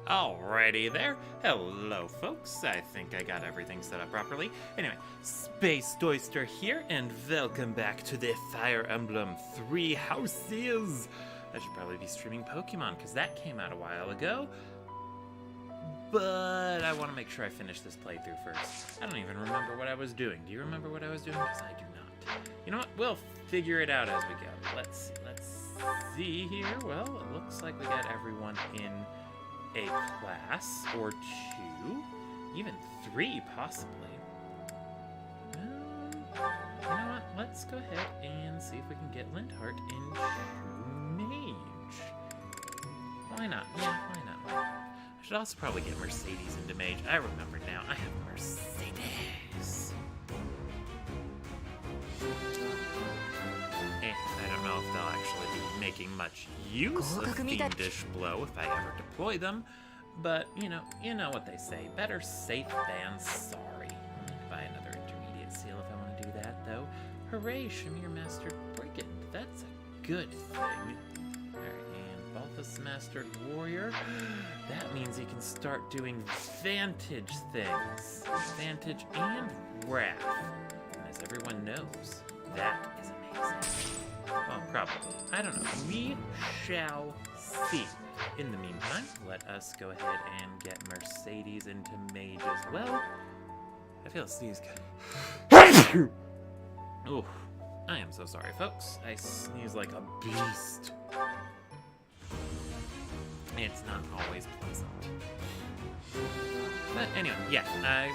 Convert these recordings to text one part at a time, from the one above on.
Alrighty there. Hello, folks. I think I got everything set up properly. Anyway, Space Doyster here, and welcome back to the Fire Emblem Three Houses. I should probably be streaming Pokemon, because that came out a while ago. But I want to make sure I finish this playthrough first. I don't even remember what I was doing. Do you remember what I was doing? Because I do not. You know what? We'll figure it out as we go. Let's see here. Well, it looks like we got everyone in a class or two, even three possibly. You know what? Let's go ahead and see if we can get Linhardt into Mage. Why not? Yeah, why not? Why not? I should also probably get Mercedes into Mage. I remember now. I have Mercedes. And I don't know if they'll actually be making much use of Fiendish Blow if I ever deploy them. But, you know what they say. Better safe than sorry. I might buy another intermediate seal if I want to do that, though. Hooray, Shamir Mastered Brigand. That's a good thing. Balthus Mastered Warrior. That means he can start doing Vantage things. Vantage and Wrath. And as everyone knows, that is amazing. Well, probably. I don't know. We shall see. In the meantime, let us go ahead and get Mercedes into Mage as well. I feel a sneeze coming. Ooh, I am so sorry, folks. I sneeze like a beast. It's not always pleasant. But anyway, like I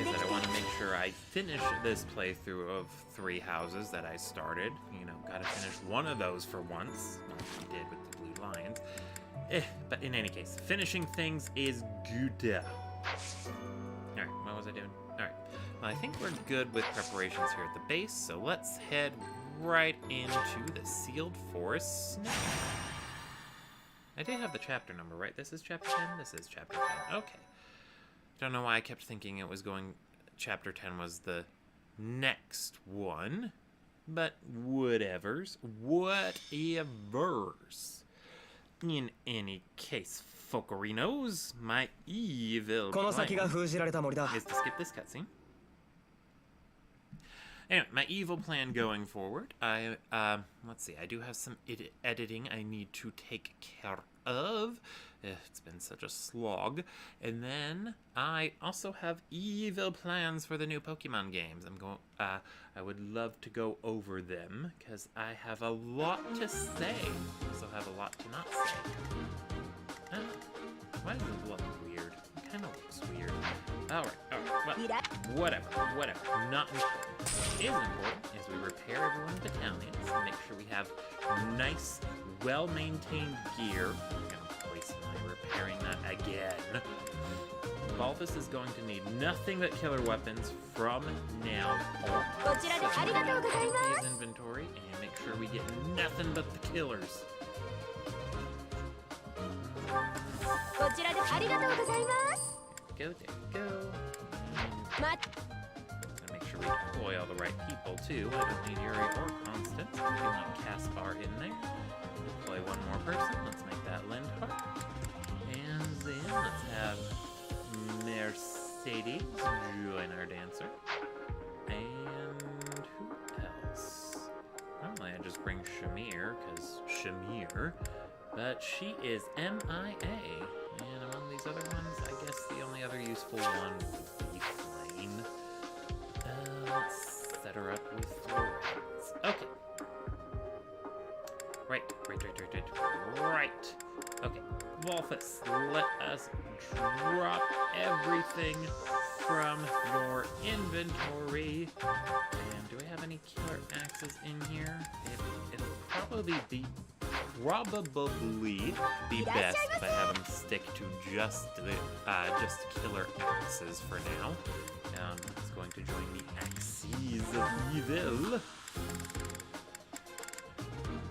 said, I want to make sure I finish this playthrough of Three Houses that I started. You know, gotta finish one of those for once, like we did with the Blue Lions. But in any case, finishing things is good. Alright, what was I doing? Alright, well, I think we're good with preparations here at the base, so let's head right into the Sealed Forest Snow. I did have the chapter number, right? This is chapter 10? This is chapter 10. Okay. Don't know why I kept thinking it was going... Chapter 10 was the next one. But whatevers. Whatevers. In any case, Focorinos, my evil plan is to skip this cutscene. Anyway, my evil plan going forward, let's see, I do have some editing I need to take care of. It's been such a slog. And then I also have evil plans for the new Pokemon games. I would love to go over them, because I have a lot to say. I also have a lot to not say. Why does it look weird? It kind of looks weird. Alright, well, whatever, not important. What is important is we repair everyone's battalions and make sure we have nice, well-maintained gear. I'm gonna waste my repairing that again. Balthus is going to need nothing but killer weapons from now on. So his inventory and make sure we get nothing but the killers. There you go. Gotta make sure we deploy all the right people too. I don't need Yuri or Constance. We want Caspar in there. Deploy one more person. Let's make that Linhardt. And then let's have Mercedes join our dancer. And who else? Normally I just bring Shamir, because Shamir. But she is MIA. And among these other ones, I guess the only other useful one would be Flame. Let's set her up with Florence. Okay. Right. Okay. Balthus, let us drop everything from your inventory. And do we have any killer axes in here? It'll probably be best if I have them stick to just killer axes for now. It's going to join the Axes of Evil.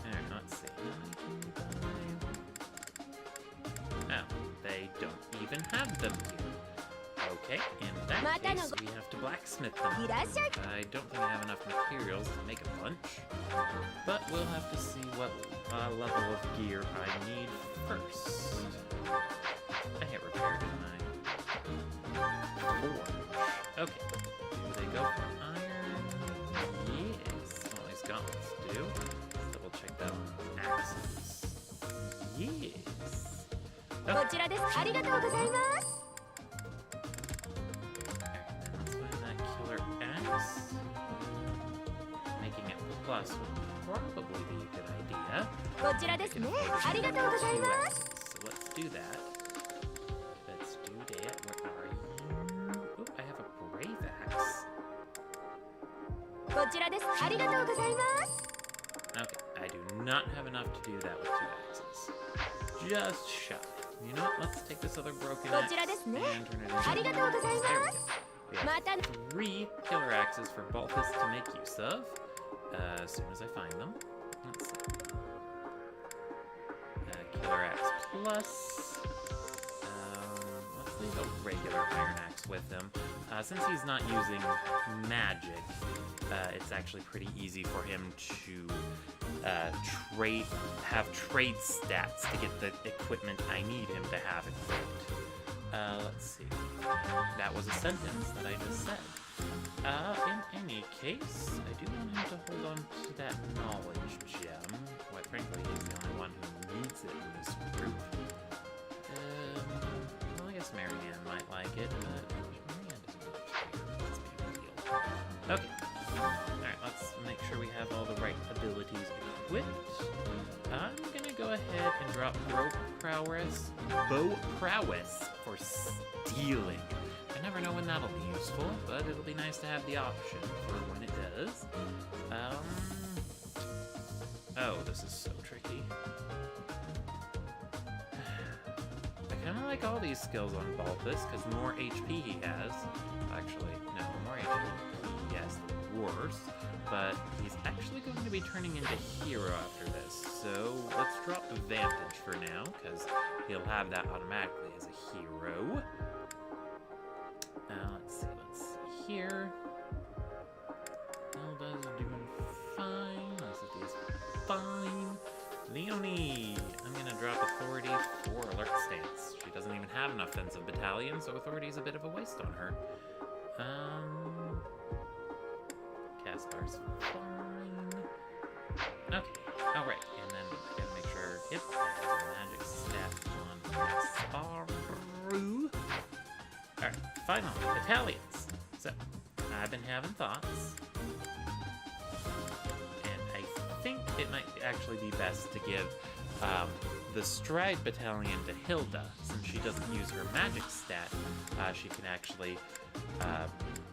Alright, let's see. Oh, they don't even have them here. Okay, in that case, we have to blacksmith them. I don't think I have enough materials to make a bunch, but we'll have to see what level of gear I need first. I hit repair, didn't I? Forge. Okay. Do they go for iron? Yes. Well, at least gauntlets do. Let's double check that on axes. Yes. こちらです。ありがとうございます。 Let's find that killer axe. Making it plus would probably be a good idea. こちらですね。ありがとうございます。 So let's do that. Let's do that. Where are you? Oh, I have a brave axe. こちらです。ありがとうございます。 Okay, I do not have enough to do that with 2 axes. Just shy. You know what? Let's take this other broken こ axe ちらですね。 and turn it into ありがとうござい There we ま go. す。 We have またね。 3 killer axes for Balthus to make use of as soon as I find them. Let's see. Killer axe plus. Let's leave a regular iron axe with him. Since he's not using magic, it's actually pretty easy for him to have trade stats to get the equipment I need him to have equipped. Let's see. That was a sentence that I just said. In any case, I do want him to hold on to that knowledge gem. Quite frankly, he's the only one who needs it in this group. Well, I guess Marianne might like it, but Marianne doesn't really care. Let's be real. Okay. Alright, let's make sure we have all the right abilities equipped. I'm gonna go ahead and drop bow prowess for stealing. I never know when that'll be useful, but it'll be nice to have the option for when it does. Oh, this is so tricky. I kind of like all these skills on Balthus, because the more HP he has... Actually, no, the more HP he has, the worse. But he's actually going to be turning into hero after this, so let's drop Vantage for now, because he'll have that automatically as a hero. Let's see here. Elda's doing fine. Is fine. Leonie! I'm gonna drop Authority for Alert Stance. She doesn't even have an offensive battalion, so Authority's a bit of a waste on her. Caspar's fine. Okay, alright, and then I gotta make sure, yep, I have a magic stat on Casparu. Alright, final, battalions. So, I've been having thoughts, and I think it might actually be best to give the Stride Battalion to Hilda, since she doesn't use her magic stat. She can actually,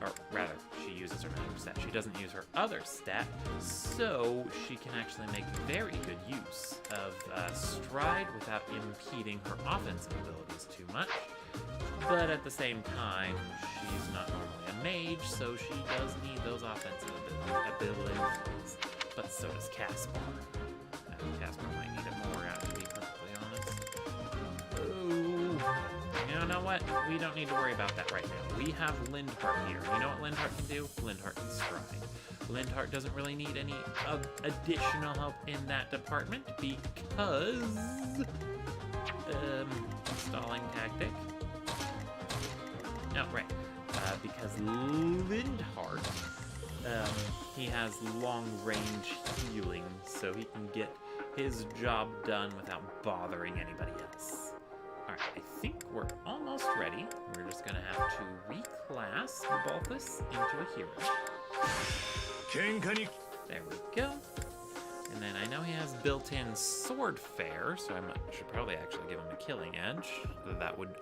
or rather, she uses her magic stat. She doesn't use her other stat, so she can actually make very good use of Stride without impeding her offensive abilities too much. But at the same time, she's not normally a mage, so she does need those offensive abilities. But so does Caspar. Caspar might need it more, to be perfectly honest. Ooh. You know what? We don't need to worry about that right now. We have Lindhart here. You know what Lindhart can do? Lindhart can stride. Lindhart doesn't really need any additional help in that department because... stalling tactic. Oh, right. Because Lindhart, he has long-range healing, so he can get his job done without bothering anybody else. Alright, I think we're almost ready. We're just gonna have to reclass Balthus into a hero. There we go. And then I know he has built-in Sword Fair, so I should probably actually give him a Killing Edge. That would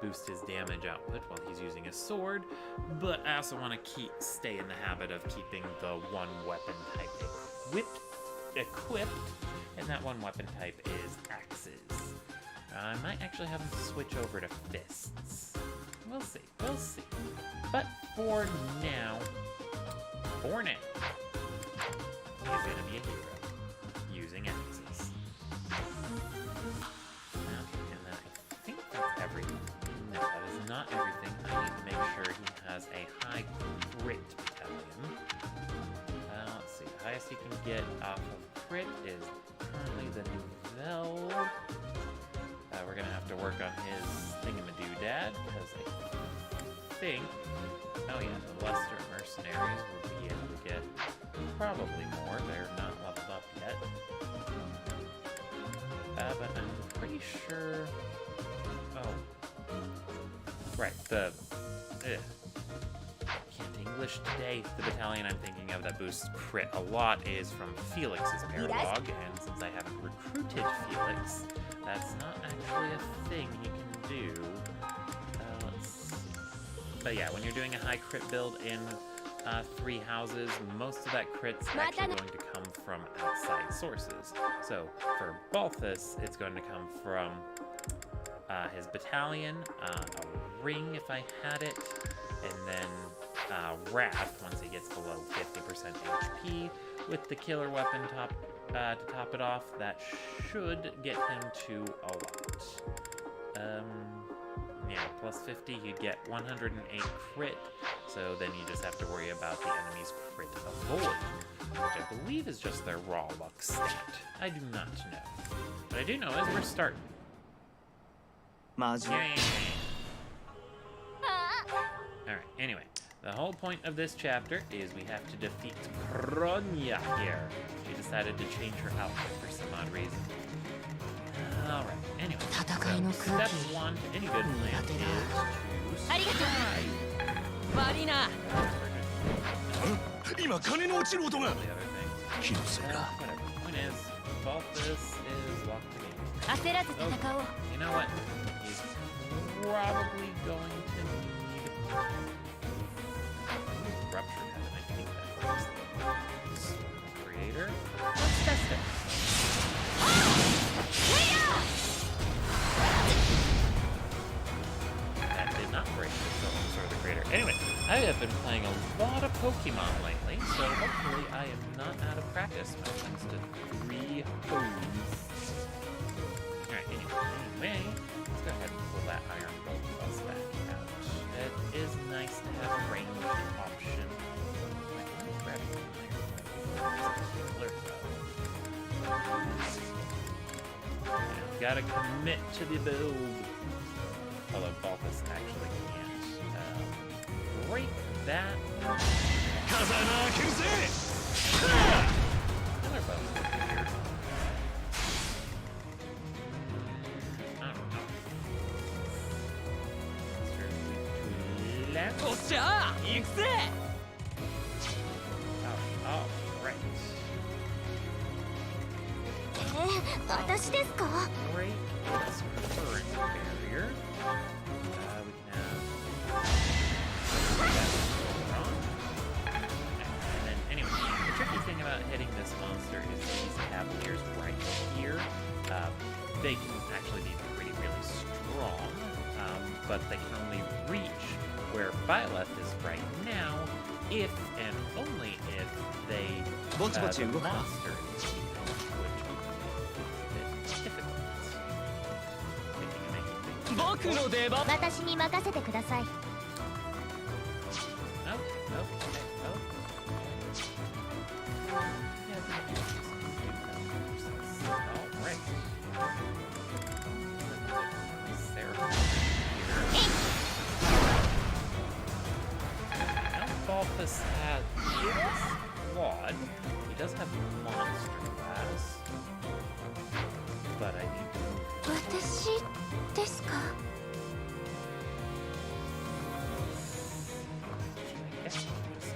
boost his damage output while he's using his sword. But I also want to stay in the habit of keeping the one weapon type equipped, and that one weapon type is axes. I might actually have him switch over to fists. We'll see, we'll see. But for now, he's gonna be a hero using axes. And then I think that's everything. No, that is not everything. I need to make sure he has a high crit battalion. Let's see, the highest he can get off of crit is currently the Nouvelle. We're gonna have to work on his thingamadoo-dad, because I think... Oh yeah, the Lesser Mercenaries will be able to get probably more. They're not leveled up yet. But I'm pretty sure... Oh. Right, the... Can't English today. The battalion I'm thinking of that boosts crit a lot is from Felix's Paralog, and since I haven't recruited Felix, that's not actually a thing he can do. Let's see. But yeah, when you're doing a high crit build in 3 houses, most of that crit's actually going to come from outside sources. So for Balthus, it's going to come from his battalion, a ring if I had it, and then Wrath once he gets below 50% HP with the killer weapon to top it off. That should get him to a lot. Yeah, plus 50, you get 108 crit, so then you just have to worry about the enemy's crit avoid, which I believe is just their raw luck stat. I do not know. What I do know is we're starting. Yay! Alright, anyway. The whole point of this chapter is we have to defeat Kronya here. She decided to change her outfit for some odd reason. Alright, anyway. So, step 1 to any good plan is to strike. Marina! Whatever. Point is, Balthus is locked in. Oh, you know what? He's probably going to need... Rupture Heaven, I think that works. Creator. Let's test it. That did not break the Sword of the Creator. Anyway, I have been playing a lot of Pokemon lately, so hopefully I am not out of practice when it comes to 3 hooves. Alright, anyway, let's go ahead and pull that Iron Bolt plus back out. It is nice to have a range option. Gotta commit to the build. Although Balthus actually can't break that. Another bow. I don't know. Left. Oh, right. Great. Let's current barrier. We can have. And then, anyway, the tricky thing about hitting this monster is these Cavaliers right here. They can actually be really strong, but they can only reach where Byleth is right now if and only if they the monster is weak, which is a bit difficult. Thinking of making things difficult. Balthus has Claude. He does have Monster Glass. But I need to... I guess I'll just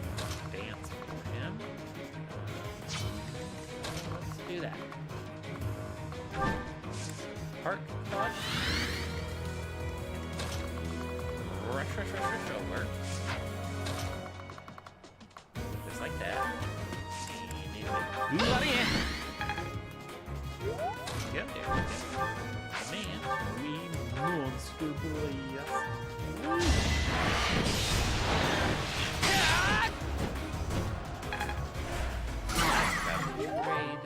dance for him. Let's do that. Heart Claude. Rush over. Just like that. And yep, there we go. Man, we monster boy. Raid.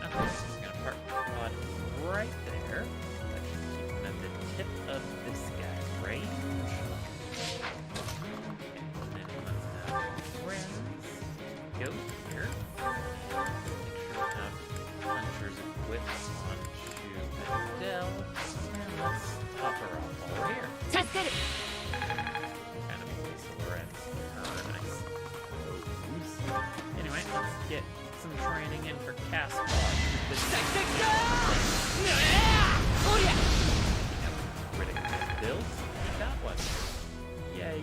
Okay, this is gonna park Claude right there. That should keep him at the tip of this guy's range. get some training in for Caspar. Critical build. He got one. Yay.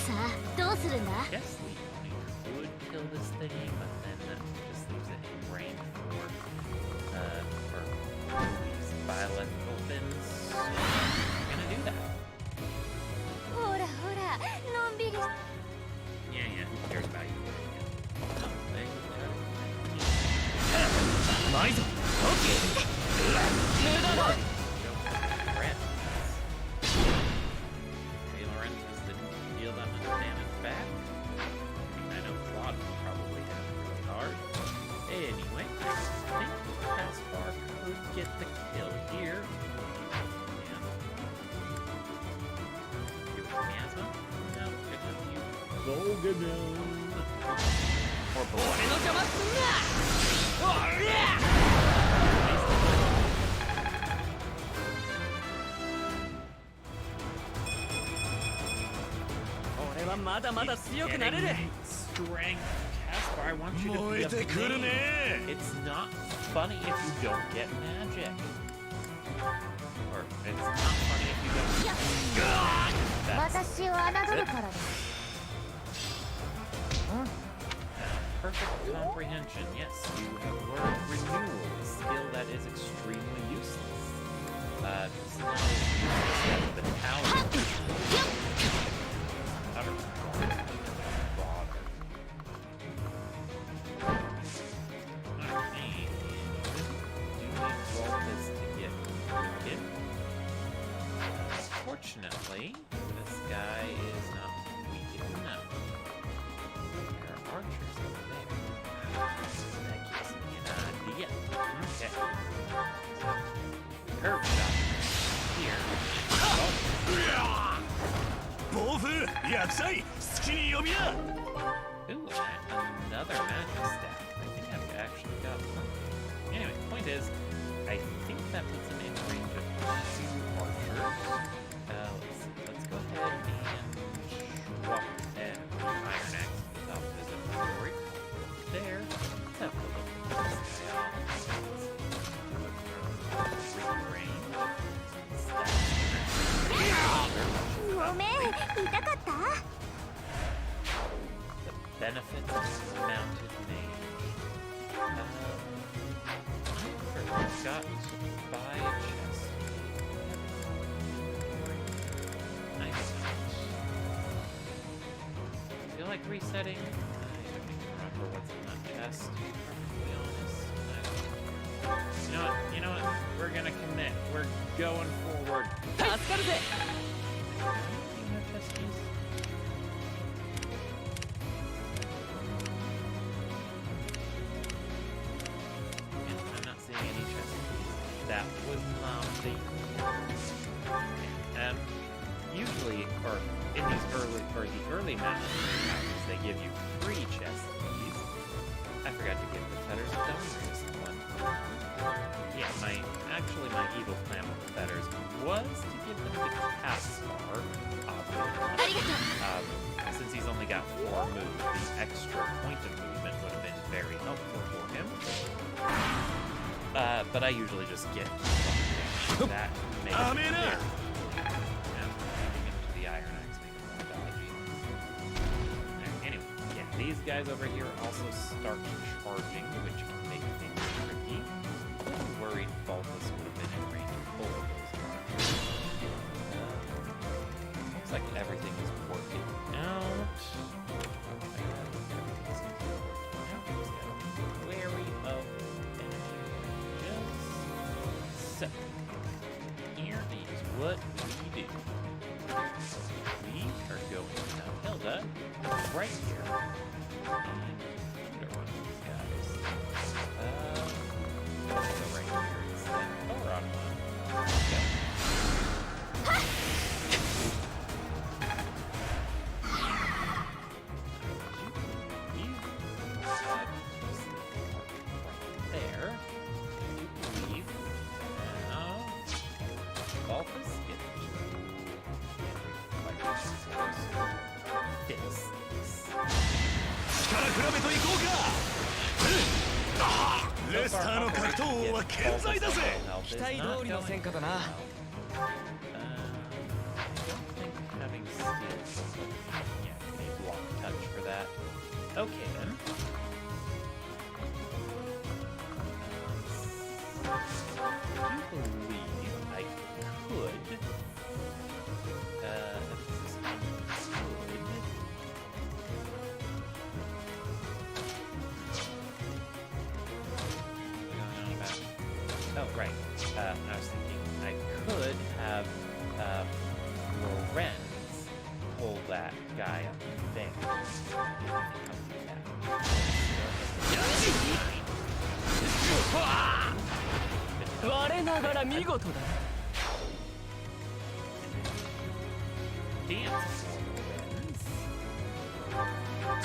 さあどうするんだ Guess Sleep Pony would kill this thing, but then that just leaves it in range for these biological fins. So I'm gonna do that. ほらほらのんびり Yeah, who cares about you? No, they Lorenz didn't deal that much damage back. I know Claude probably hit him really hard. Anyway, I think Caspar could get the kill here. Yeah. Do Miasma? No, good enough. You Volgadon. Or Boy. Strength, Caspar, I want you to be a blade. It's not funny if you don't get magic. Or it's not funny if you don't get magic. That's 私を侮るからです perfect comprehension. Yes, you have learned renewal, a skill that is extremely useless. It's not as useless as the talent. Fortunately, this guy is not weak enough. There are archers over there. That gives me an idea. Okay. Curve shot. Here. Ooh, another magic stack. I think I've actually got one. Anyway, point is, I think that puts him in range of 2 archers. Let's see. Let's go ahead and swap that Iron Axe top of his inventory. There. Let's have a look at this guy off. Range. Stats. ごめん痛かった The benefits of mounted mage. I've got to buy a chest. I feel like resetting. I don't even remember what's in that chest. To be perfectly honest. You know what? We're gonna commit. We're going forward. I'm not seeing any chest keys. That was lousy. Usually, or in these the early matches, they give you free chest keys. I forgot to give the fetters of Dawnrace one. Yeah, my evil plan with the fetters was to give them to Caspar, since he's only got 4 moves, the extra point of movement would have been very helpful for him. But I usually just get that makes it very the Iron Axe make it more dodgy. Anyway, yeah, these guys over here also start charging, which can make things tricky. I'm worried Balthus would have been in range of both of those archers. Looks like everything is working out. Wary of energy. So, here is what we do. We are going to Hilda right here. And under one of these guys. Go right here instead. Oh, we're on one. Go. There. You leave. Now, Balthus, get this. our no operation katou get wa all kenzai this da ze. level health is Kitai not douri no going senka da na. well. I don't think having steel. Yeah, you need block touch for that. Okay then. I do believe I could. Emphasis on could. Oh, right. I was thinking I could have Lorenz pull that guy up there. Ware nagara migoto da. Dance for Lorenz.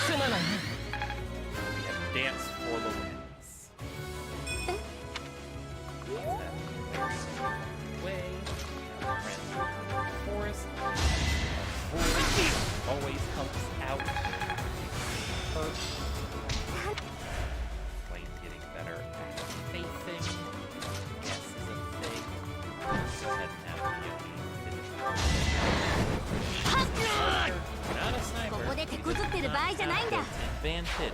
Sumanai ne. We have dance for Lorenz. Way. Forest. Always helps out. First. Flame's getting better at facing. Yes is a thing. Go ahead and have Not a sniper. ここで手こずってる場合じゃないんだ。 Advantage.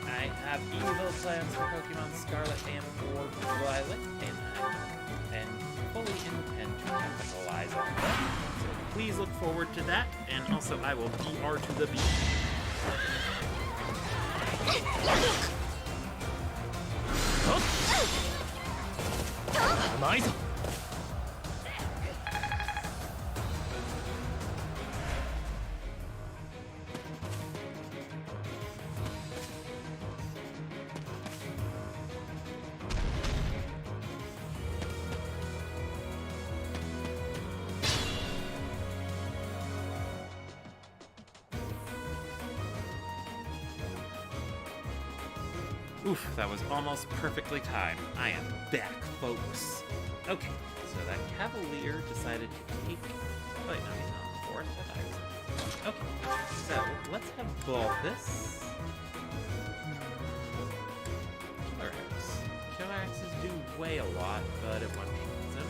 I have evil plans for Pokemon Scarlet and or Violet, and fully intend to capitalize on them. So please look forward to that, and also I will DR to the B. うまいぞ。 Oof, that was almost perfectly timed. I am back, folks. Okay, so that Cavalier decided to take... Wait, no, he's not on the fourth. I thought he was. Okay, so let's have Balthus. Killerax. Killeraxes do weigh a lot, but it one-shots him.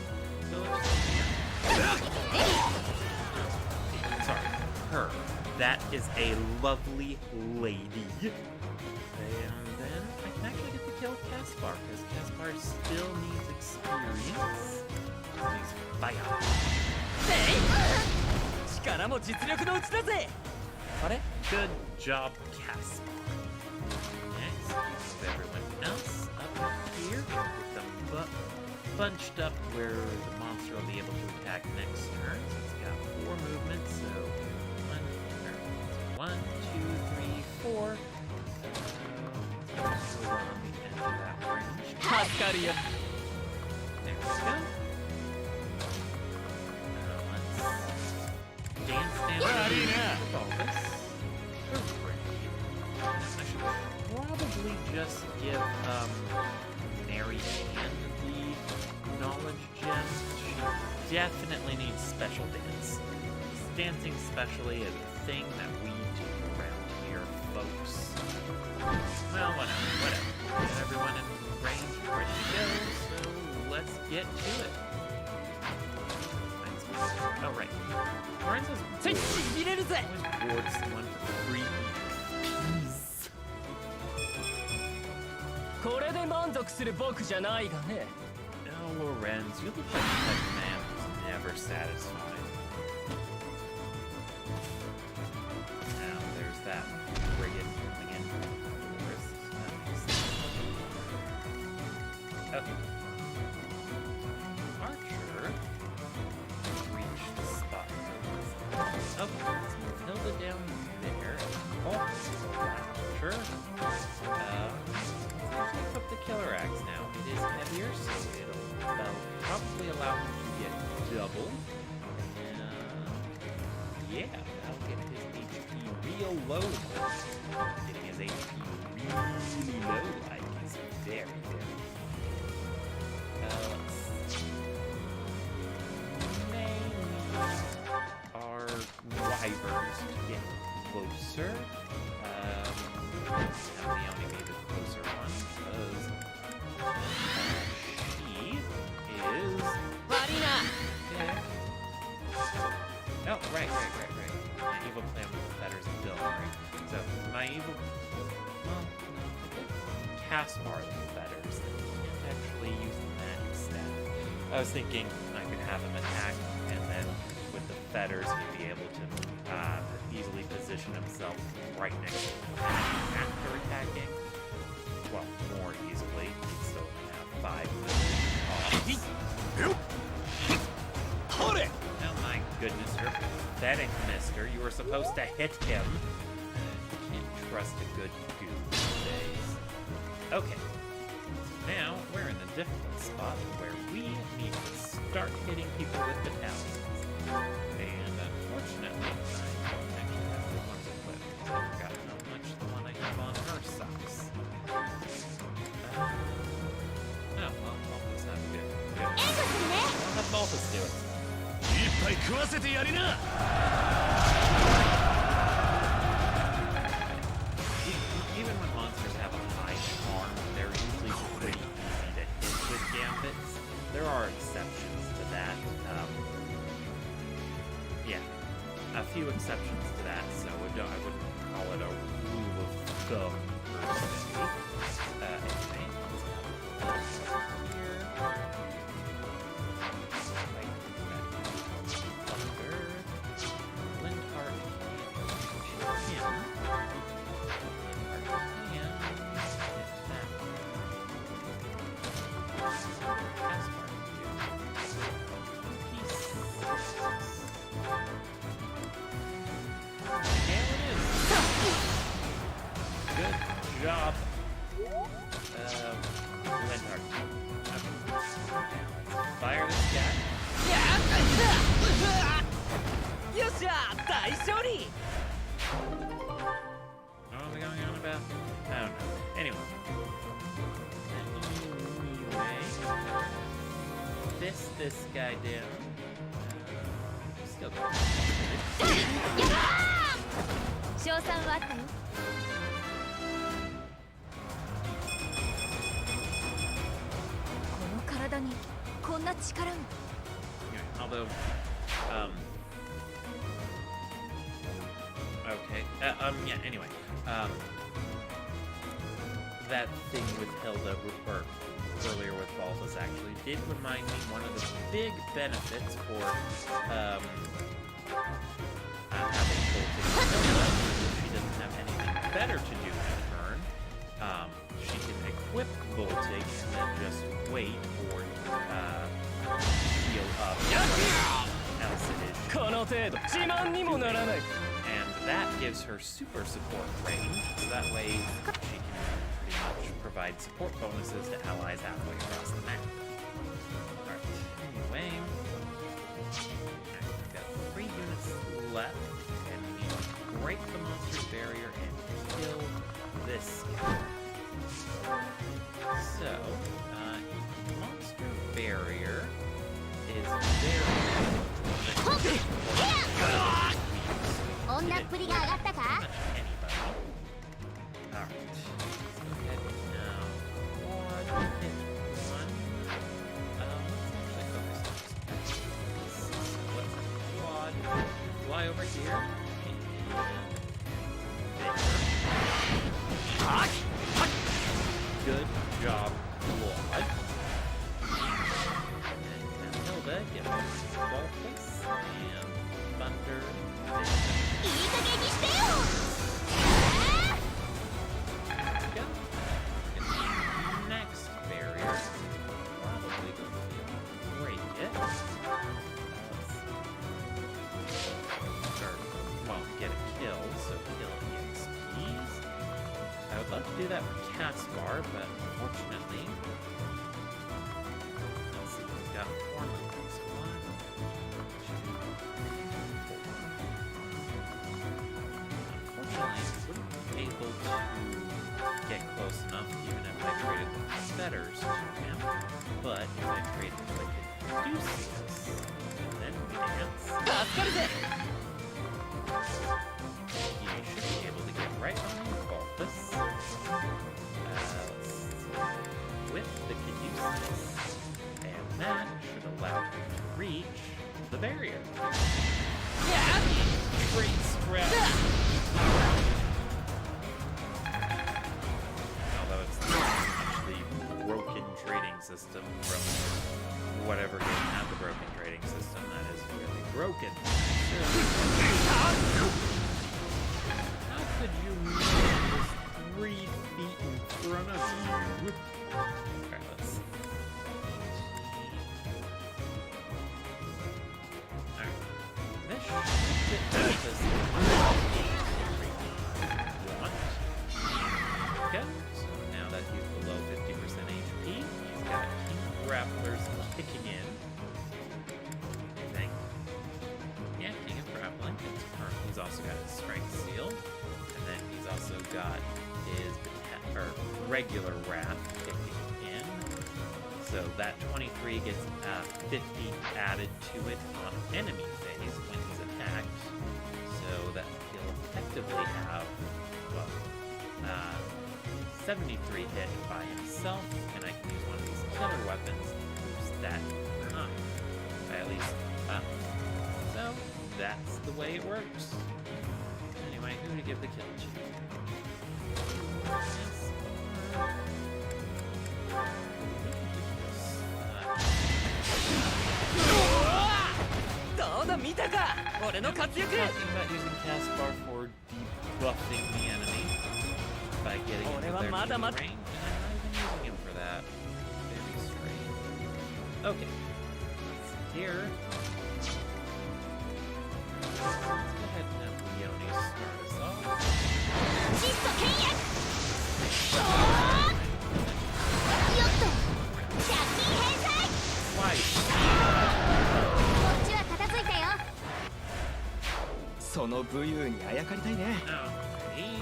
So let's... Sorry, her. That is a lovely lady. And then I can actually get to kill Caspar, because Caspar still needs experience. He's fire. 力も実力のうちだぜ。あれ？ Good job, Caspar. Next, move everyone else up here. Get them bunched up where the monster will be able to attack next turn. So it's got 4 movements, so 1, 2, 3, 4. On the end of that range. 助かるよ。 There we go. Let's dance for Balthus. I should probably just give Mary Ann the knowledge gem. She definitely needs special dance. Dancing specially is a thing that we do around here, folks. Well, whatever. Get everyone in range ready to go, so let's get to it. Oh, right. Lorenzo's つい入れるぜ。 always board someone for free peas. これで満足する僕じゃないがね。 No, Lorenz, you look like the type of man who's never satisfied. Now, there's that frigate coming in. Where's that? Okay. Archer. Reach the spot. Okay, let's move Hilda down there. Oh, Archer. Let's equip the Killer Axe now. It is heavier, so it'll probably allow him to get double. Yeah, that'll get his HP real low. Getting his HP really low, like, is very, very. Let's mainly closer. Now Leonie may be the closer one, because she is... 悪いな Yeah. Oh, right. My evil plan with the fetters and Dylan, right? So, my evil... Well, Caspar the fetters, and actually use the magic staff. I was thinking I could have him attack, and then with the fetters, he'd be able to easily position himself right next to him after attacking. Well, more easily. He'd still have 5 moves. Oh my goodness, you're pathetic, mister. You were supposed to hit him. You can't trust a good goose these days. Okay. So now we're in the difficult spot where we need to start hitting people with battalions. And unfortunately, I don't actually have the ones equipped. I forgot how much the one I have on her sucks. Oh, well, Balthus have to do it. I'll have Balthus do it. いっぱい食わせてやりな Even when monsters have a high charm, they're usually pretty easy to hit with gambits. There are exceptions to that. Yeah, a few exceptions to that, so I wouldn't call it a rule of thumb per se. Anyway, let's have a look here. Thunder, Lindhart, him. Good job, Lindhart. Fire this guy. よっしゃ大勝利 What are we going on about? I don't know. Anyway. This guy down. Still going. 賞賛はあったよ。この体にこんな力が。Although, okay. Yeah, anyway. That thing with Hilda, or earlier with Balthus, actually did remind me one of the big benefits for, having bolting Hilda, if she doesn't have anything better to do in turn, she can equip bolting and then just wait for, heal up else it is. この程度自慢にもならない And that gives her super support range, so that way she can pretty much provide support bonuses to allies halfway across the map. Alright, anyway. Alright, we've got 3 units left, and we need to break the monster's barrier and kill this guy. So, monster barrier is very... 女っぷりが上がったか Alright. Let's go ahead now. One, hit one. Let's actually focus on this. What's a quad? Fly over here. Good job, quad. And now Hilda, get Balthus and Thunder. いい加減にしてよ Next barrier. Probably going to be able to break it. Well, get a kill, so kill EXPs. I would love to do that for Caspar, but unfortunately... Let's see, we've got 4 moves. 1, 2, 4. Unfortunately, I wouldn't be able to get close enough even if I created the fetters to him. But if I created like a Caduceus, then we dance. 助かるぜ He should be able reach the barrier. Yeah. Great scrap. Although it's actually broken trading system from whatever game had the broken trading system, that is really broken. How could you move this 3 feet in front of you? Okay, let's see. Alright. This should fit this. Okay, so now that he's below 50% HP, he's got King Grapplers kicking in. I think. Yeah, King of Grappling. He's also got his Strength Seal. And then he's also got his regular Wrath kicking in. So that 23 gets 50 added to it on enemy phase when he's attacked. So that he'll effectively have, well, 73 hit by himself, and I can use one of these killer weapons to boost that up. At least up. So that's the way it works. Anyway, who to give the kill to? Talking about using Caspar for debuffing the enemy by getting into their melee range, and I'm not even using him for that. Very strange. Okay. Let's see here. Let's go ahead and have Leone start us off. Twice. その武勇にあやかりたいね。 Alrighty.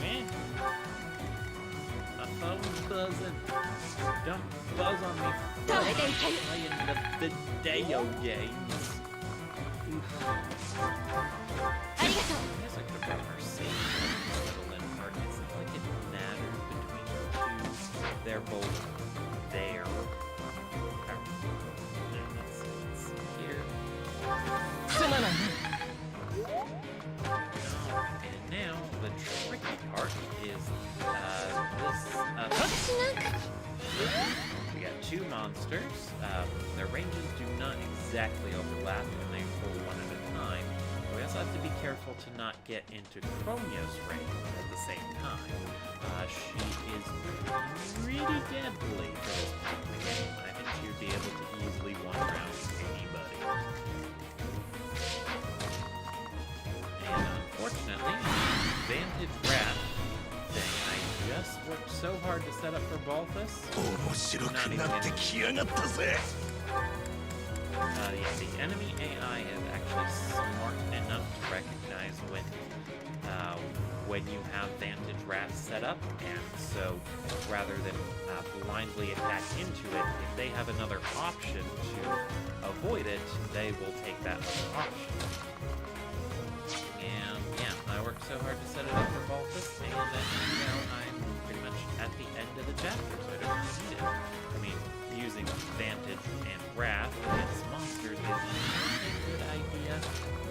Man. My phone's buzzing. Don't buzz on me. Playing the video games. Oof. I guess I could have brought Mercedes middle in part. It's not like it matters between the two. They're both there. Let's see here. And now the tricky part is we got two monsters. Their ranges do not exactly overlap, and they pull one at a time. We also have to be careful to not get into Chromia's range at the same time. She is pretty deadly for this point in the game. I think she would be able to easily one-round anybody. And unfortunately, Vantage Wrath thing I just worked so hard to set up for Balthus. Yeah, the enemy AI is actually smart enough to recognize when you have Vantage Wrath set up, and so rather than blindly attack into it, if they have another option to avoid it, they will take that other option. And yeah, I worked so hard to set it up for Balthus, and then now I'm pretty much at the end of the chapter, so I don't really need it. I mean, using Vantage and Wrath against monsters is a good idea.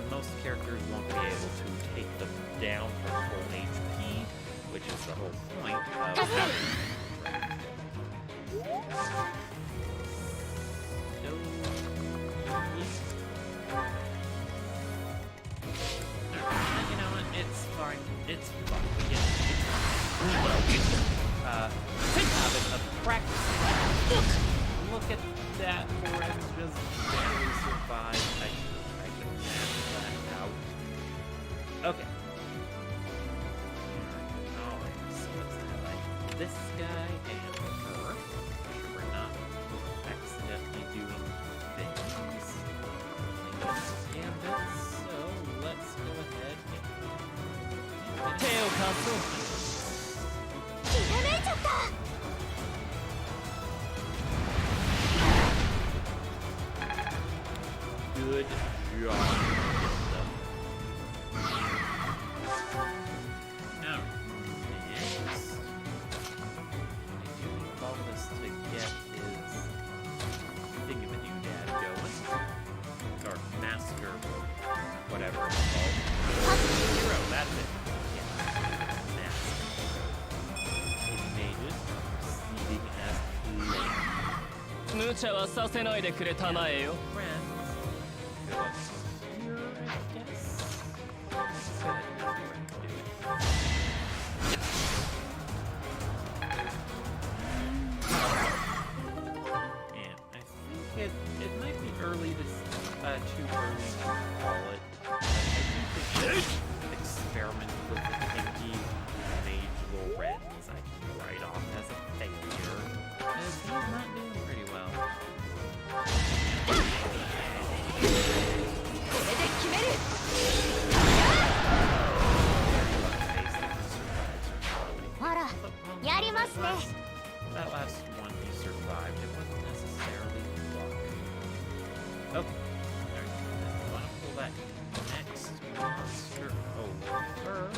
Most characters won't be able to take them down from full HP, which is the whole point of having you know what? It's fine. It's fine. Habit of practice. Look at that. Orange just barely survived. I can map that out. Okay. Alright, so let's highlight this guy and her. Make sure we're not accidentally doing things. Gambit, so let's go ahead and... Tail Council! Good job. Alright. 無茶はさせないでくれたまえよ。 Friends. Go up here, I guess. Go ahead and let the friends do it. And I think it might be early to too early to call it. I think they should experiment with the pinky mage Lorenz. I can write off as a failure, as he's not doing pretty well. これで決める。 ほら、やりますね。 That last one he survived. It wasn't necessarily luck. Okay. Alright. I want to pull that next monster over.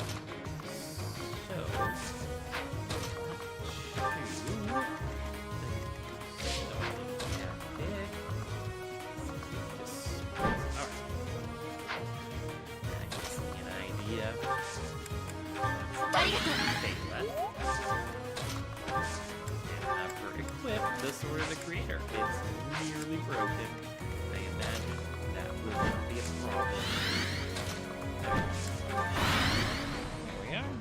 The Sword of the Creator. It's nearly broken. I imagine that will not be a problem. There we are.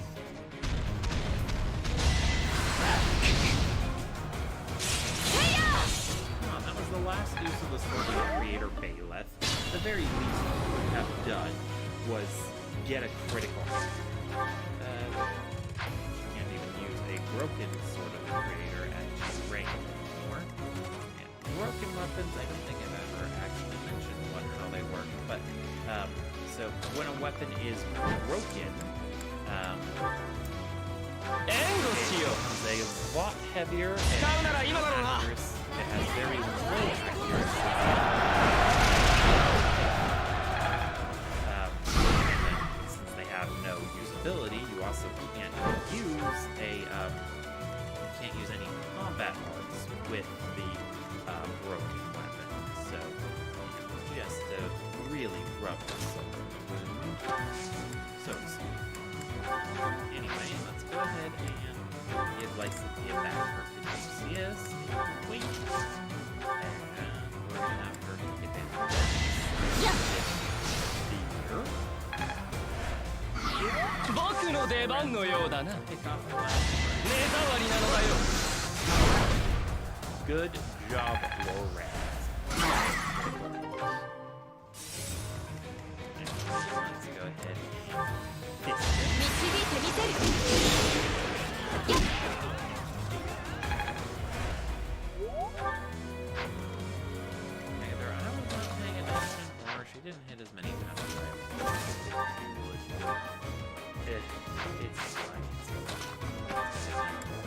Come on, that was the last use of the Sword of the Creator, Baeleth. The very least you would have done was get a critical. Can't even use a broken Sword of the Creator at range anymore. And broken weapons, I don't think I've ever actually mentioned how they work, but so when a weapon is broken, it becomes a lot heavier and accuracy. It has very low accuracy. And since they have no usability, you also can't use any combat arts with the broken weapon. So just to really rub this wound, so to speak. Anyway, let's go ahead and give Lysithea back her Caduceus. Wait. And we're gonna have her get advantage of this. 僕の出番のようだな。 Pick off the last one. 目障りなのだよ。 Good job, Lorenz. Let's go ahead and fist it. 導いてみせる。 Either I was not paying attention, or she didn't hit as many times as I would. It's fine.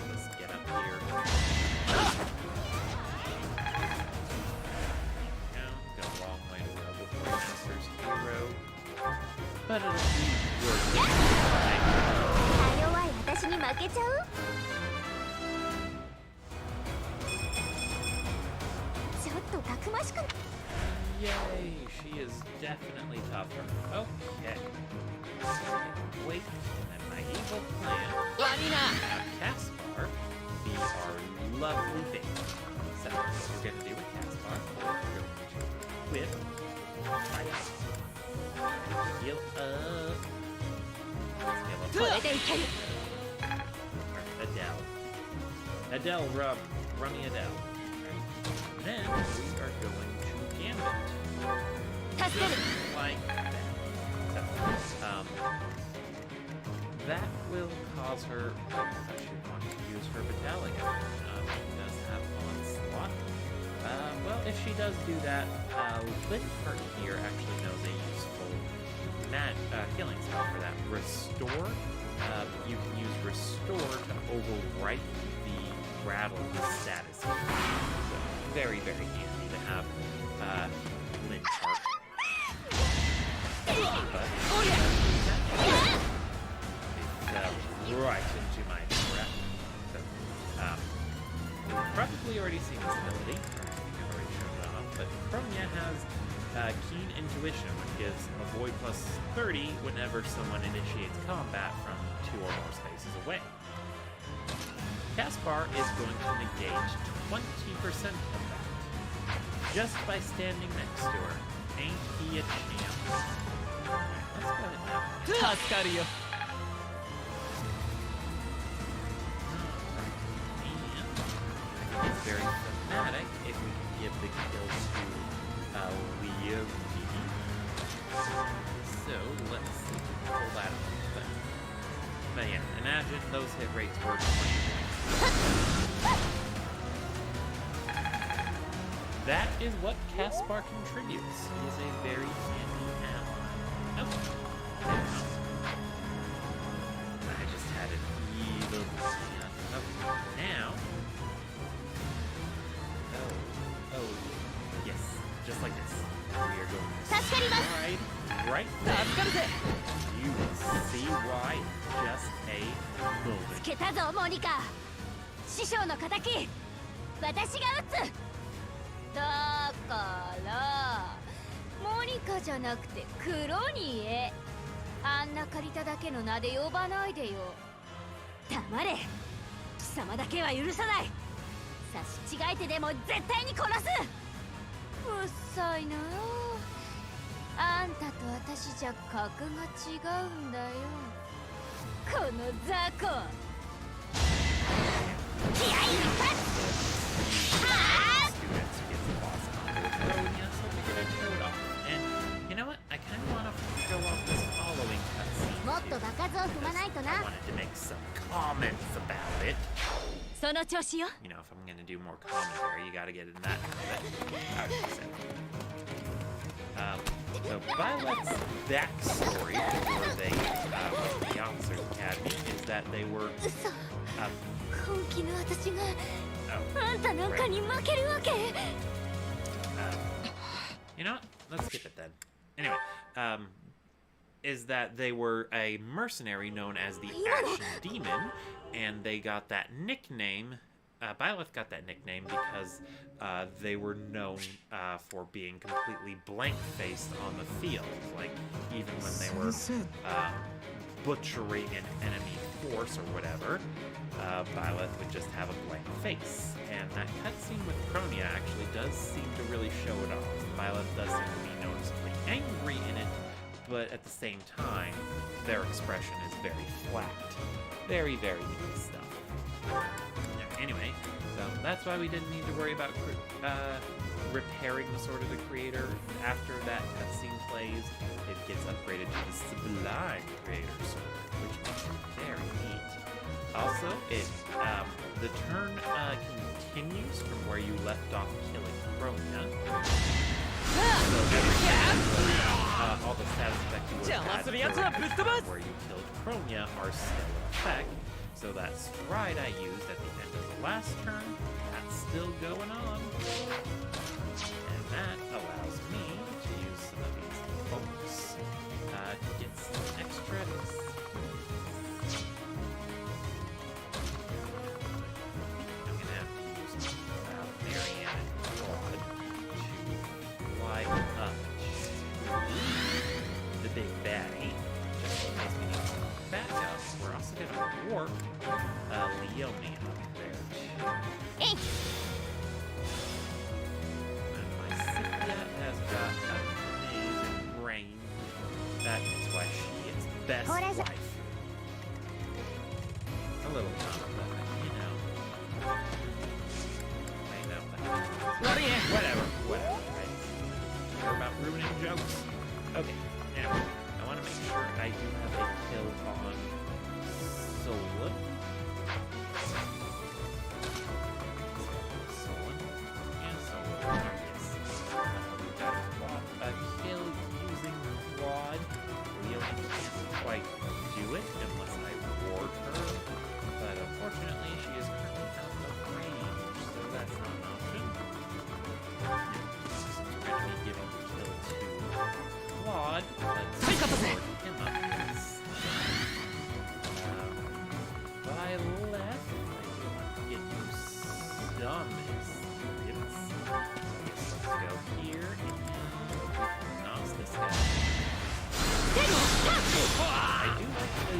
Let's get up here. Got a long way to go before Master's Hero. But it'll be worth it. 弱い私に負けちゃう？ちょっとたくましく。 Yay, she is definitely tougher. Okay. Wait, and then my evil plan. Have Caspar be our lovely baby. So, what we're going to do with Caspar, we're going to whip, fight, heal up. Heal up. これでいける。 Adele, Rummy Adele. Then we are going to Gambit. 助ける。 Like that. So, that will cause her. Oh, she wants to use her battalion. She does have onslaught. Well, if she does do that, Linhart here actually knows a useful healing spell for that. Restore. You can use Restore to overwrite the rattle status. So, very, very handy to have Linhart. But it's right into my breath. So, you've probably already seen this ability. I've already shown it off. But Kronia has Keen Intuition, which gives a void plus 30 whenever someone initiates combat from 2 or more spaces away. Caspar is going to negate 20% of that. just by standing next to her. Ain't he a champ? Let's go ahead now. 助かるよ And it's very thematic if we can give the kills to Leonie. So let's see if we can pull that off. But yeah, imagine those hit rates were 20 points. That is what Caspar contributes. He is a very handy ally. Oh, there we go. I just had an evil plan. Oh, now. Oh, yes, just like this. We are going to slide right there. 助かるぜ You will see why in just a moment. つけたぞモニカ師匠の敵私が撃つだからモニカじゃなくてクロニエあんな借りただけの名で呼ばないでよ黙れ貴様だけは許さない差し違えてでも絶対に殺すうっさいなあんたと私じゃ格が違うんだよこの雑魚気合い一発あ Students who gets the boss combo with Ronia, so we get a show it off. And you know what? I kind of want to show off this following cutscene. もっと場数を踏まないと I な wanted to make some comments about it. その調子よ You know, if I'm gonna do more commentary, you gotta get in that so Violet's backstory before they went to the Officers Academy is that they were 嘘本気の私が oh, あんたなんかに負けるわけ you know what? Let's skip it then. Anyway, is that they were a mercenary known as the Ashen Demon, and they got that nickname. Byleth got that nickname because they were known for being completely blank-faced on the field. Like, even when they were butchering an enemy force or whatever, Byleth would just have a blank face. And that cutscene with Cronia actually does seem to really show it off. Byleth does seem to be noticeably angry in it, but at the same time, their expression is very flat. Very, very neat stuff. Anyway, so that's why we didn't need to worry about repairing the Sword of the Creator. After that cutscene plays, it gets upgraded to the Sublime Creator Sword, which makes it very neat. Also, the turn continues from where you left off killing Cronia. So all the status effects you would have had from where you killed Cronia are still in effect. So that stride I used at the end of the last turn, that's still going on. And that allows me to use some of these folks to get some extra. I'm gonna have to use Marianne and Claude to fly up to the big baddie. Just in case we need some backup. We're also gonna warp Leonie up there too. And my Scythia has got amazing range. That is why she is best wife. A little dumb, but you know. I know. Whatever. Right? We're about ruining jokes. Okay. Anyway, I want to make sure I do have a kill on Solon. And Solon. Yes. We've got a kill using Claude. Leonie can't quite do it unless I ward her. But unfortunately, she is currently out of range, so that's not an option. Since we're going to be giving the kill to Claude, let's ward him up. Violet, I do want to get you some experience. I guess let's go here and nos this guy. I do like the way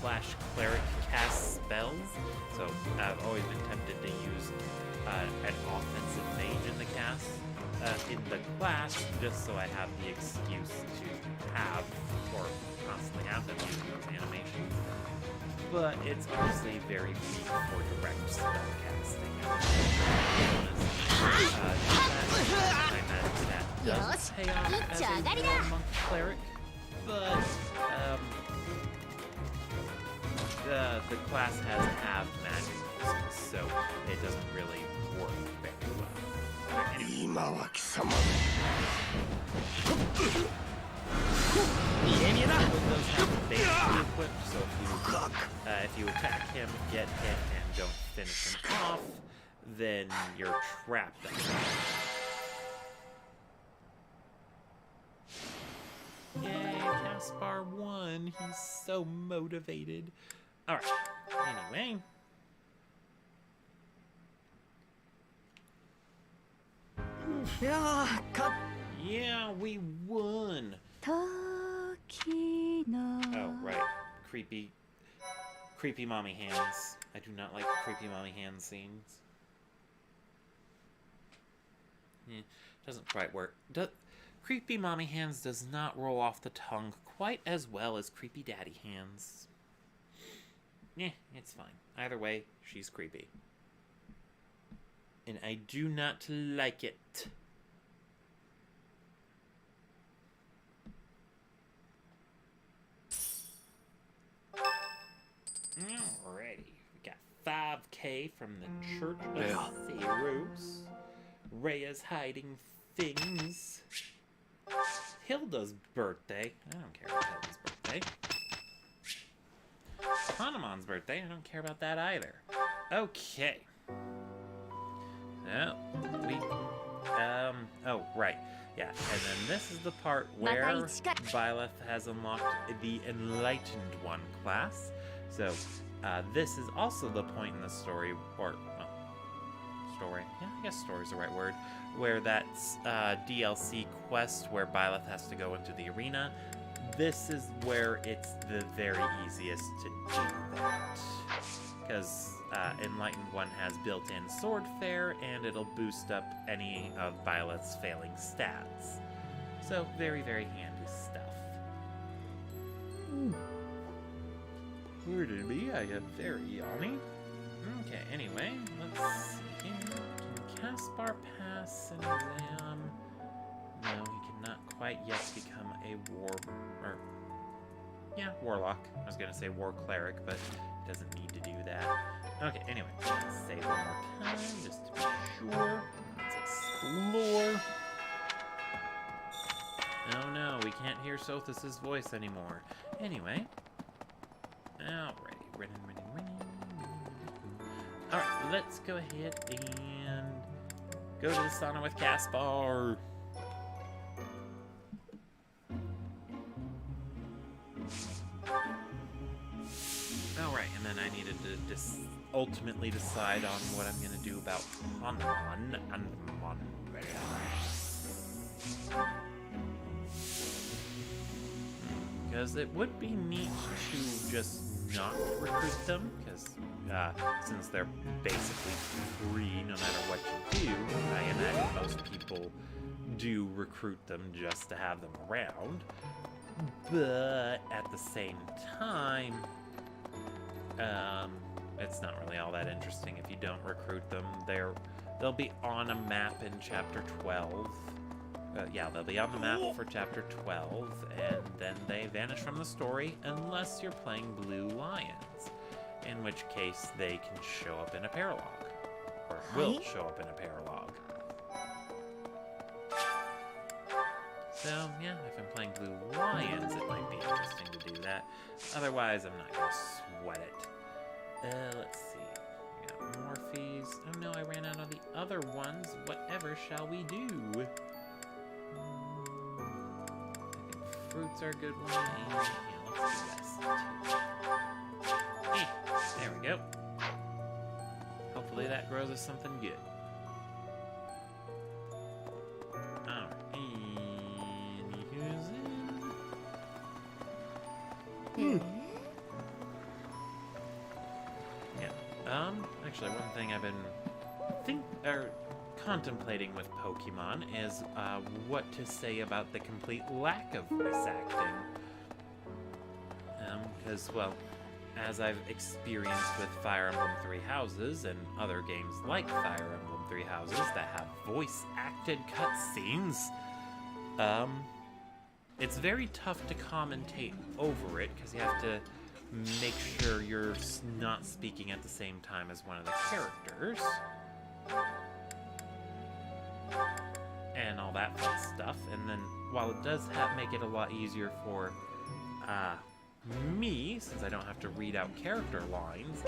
slash cleric cast spells. So I've always been tempted to use an offensive mage in the cast, in the class, just so I have the excuse to have, or constantly have them use those animations. But it's obviously very weak for direct spell casting. I imagine that does pay off as a war monk cleric, but the class has half magic uses, so it doesn't really work very well. Anyway. Those have advantage equipped, so if you attack him, get hit, and don't finish him off, then you're trapped. Yay, Caspar won. He's so motivated. Alright, anyway. Yeah, we won. Oh, right. Creepy mommy hands. I do not like creepy mommy hand scenes. Doesn't quite work. Creepy mommy hands does not roll off the tongue quite as well as creepy daddy hands. It's fine. Either way, she's creepy. And I do not like it. Alrighty. We got 5K from the Church of Theros. Rhea's hiding things. Hilda's birthday. I don't care about Hilda's birthday. Hanuman's birthday. I don't care about that either. Okay. So, oh, right. Yeah, and then this is the part where Byleth has unlocked the Enlightened One class. So, this is also the point in the story, or, well, story. Yeah, I guess story is the right word. Where that's DLC quest where Byleth has to go into the arena. This is where it's the very easiest to do that. Because Enlightened One has built-in sword fair, and it'll boost up any of Byleth's failing stats. So, very, very handy stuff. Where did be? I got very yawny. Okay, anyway, let's see here. Can Caspar pass an exam? No, he cannot quite yet become a warlock. I was gonna say war cleric, but he doesn't need to do that. Okay, anyway, let's save one more time, just to be sure. Let's explore. Oh no, we can't hear Sothis' voice anymore. Anyway. Alrighty, running. Alright, let's go ahead and go to the sauna with Caspar. Alright, and then I needed to ultimately decide on what I'm going to do about Hanuman and because it would be neat to just not recruit them, because since they're basically free no matter what you do, I imagine most people do recruit them just to have them around. But at the same time, it's not really all that interesting if you don't recruit them. They'll be on a map in Chapter 12. Yeah, they'll be on the map for Chapter 12, and then they vanish from the story unless you're playing Blue Lions, in which case they can show up in a paralog, or will show up in a paralog. So, yeah, if I'm playing Blue Lions, it might be interesting to do that. Otherwise, I'm not going to sweat it. Let's see. We got Morphes. Oh no, I ran out of the other ones. Whatever shall we do? I think fruits are a good one. And, yeah, let's do this. Hey, there we go. Hopefully that grows us something good. actually, one thing I've been contemplating with Pokemon is what to say about the complete lack of voice acting. Because, well, as I've experienced with Fire Emblem Three Houses and other games like Fire Emblem Three Houses that have voice-acted cutscenes, it's very tough to commentate over it because you have to make sure you're not speaking at the same time as one of the characters. And all that fun stuff. And then, while it does make it a lot easier for me, since I don't have to read out character lines,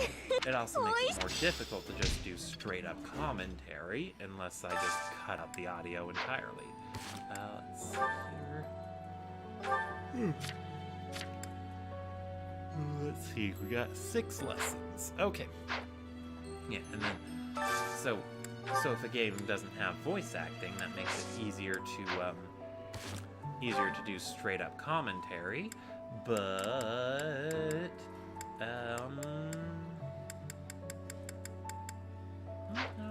it also makes it more difficult to just do straight up commentary unless I just cut out the audio entirely. Let's see here. Let's see, we got 6 lessons. Okay. Yeah, and then, so if a game doesn't have voice acting, that makes it easier to do straight up commentary, but, no,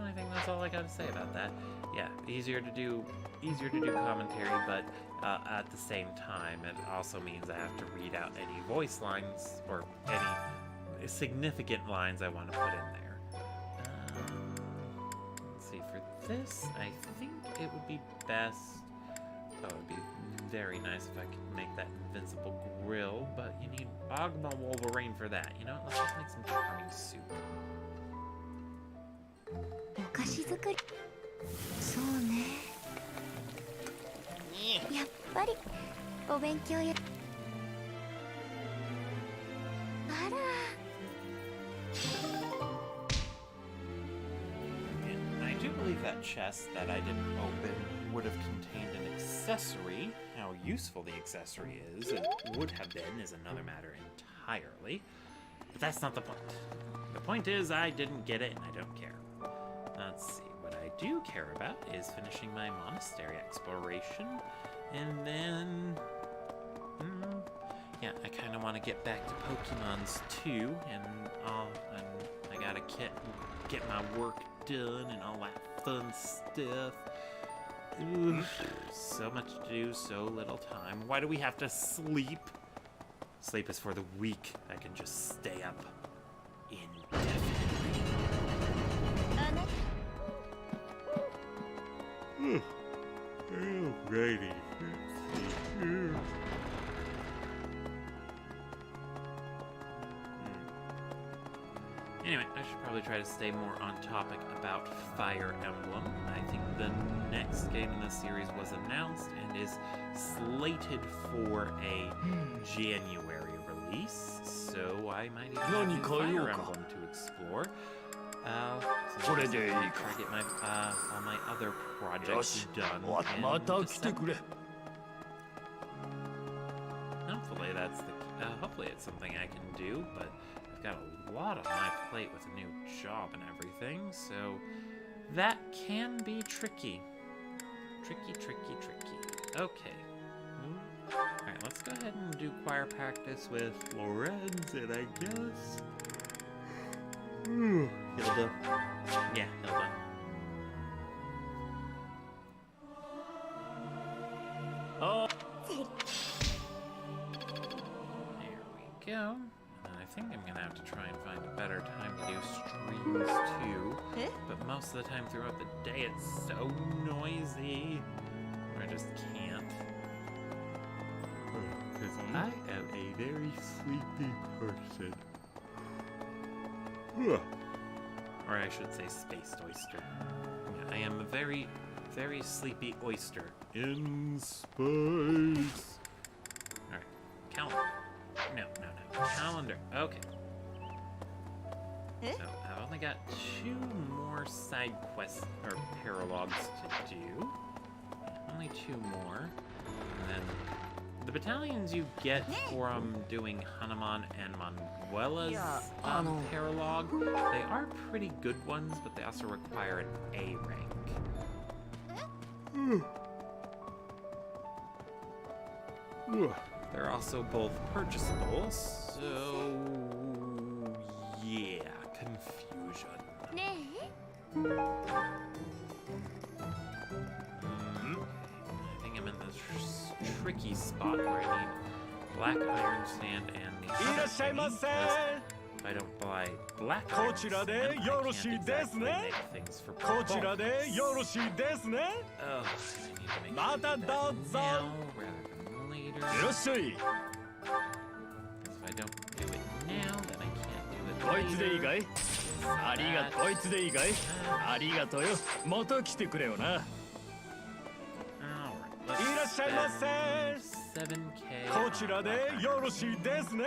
I think that's all I gotta say about that. Yeah, easier to do commentary, but at the same time, it also means I have to read out any voice lines or any significant lines I want to put in there. Let's see, for this, I think it would be best. Oh, it would be very nice if I could make that invincible grill, but you need Ogma Wolverine for that. You know what? Let's just make some charming soup. お菓子作りそうねやっぱりお勉強やあら I do believe that chest that I didn't open would have contained an accessory. How useful the accessory is, and would have been, is another matter entirely. But that's not the point. The point is, I didn't get it, and I don't care. Let's see. What I do care about is finishing my monastery exploration, and then, yeah, I kind of want to get back to Pokemon's too, and I gotta get my work done and all that fun stuff. Oof, so much to do, so little time. Why do we have to sleep? Sleep is for the weak. I can just stay up indefinitely. Alrighty. Anyway, I should probably try to stay more on topic about Fire Emblem. I think the next game in the series was announced and is slated for a January release, so I might even have new Fire Emblem to explore. So I'm try to get my all my other projects done in December. Hopefully that's hopefully it's something I can do, but I've got a lot on my plate with a new job and everything, so that can be tricky. Tricky. Okay. Alright, let's go ahead and do choir practice with Lorenz, and I guess... Hilda. Yeah, Hilda. Oh. There we go. And I think I'm gonna have to try and find a better time to do streams too. But most of the time throughout the day it's so noisy. I just can't. Because I am a very sleepy person. Or I should say spaced oyster. Yeah, I am a very, very sleepy oyster. In space. Alright, calendar. No. Calendar. Okay. So I've only got 2 more side quests or paralogs to do. Only 2 more. And then the battalions you get from doing Hanuman and Manuela's paralog, they are pretty good ones, but they also require an A rank. They're also both purchasable, so yeah, confusion. tricky spot where I need black iron sand and the other いらっしゃいませ thingy, 'cause if I don't buy black こ iron ちら sand, で I よろ can't しいですね exactly make things for こちらで bonus. よろしいですね Oh, I need to make sure ま I た do that どうぞ now rather than later. いらっしゃい If I don't do it now, then I can't do it こいつでいい later. かいありがとうこいつでいいかいありがとうよまた来てくれよな Alright, let's いらっしゃいませ spend 7k こちらでよろしいですね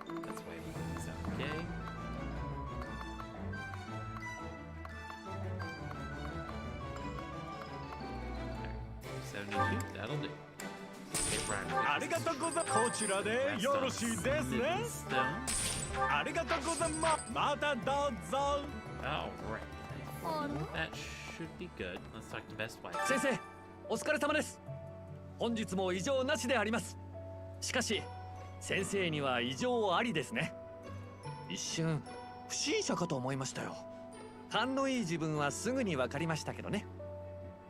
That's why it's okay. Alright, 72, that'll do. Get round ありがとうございますこちらでよろしいですね Stone. ありがとうございますまたどうぞ Alright, I think that should be good. Let's talk to Best Wife. 先生お疲れ様です。本日も異常なしであります。しかし先生には異常ありですね。一瞬不審者かと思いましたよ。勘のいい自分はすぐに分かりましたけどね。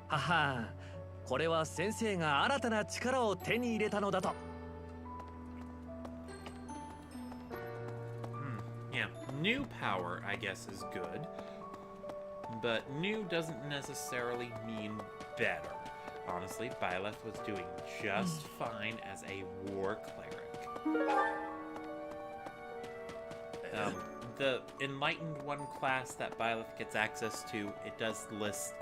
はは、これは先生が新たな力を手に入れたのだと。Yeah, new power, I guess, is good. But new doesn't necessarily mean better. Honestly, Byleth was doing just fine as a war cleric. The Enlightened One class that Byleth gets access to, it does list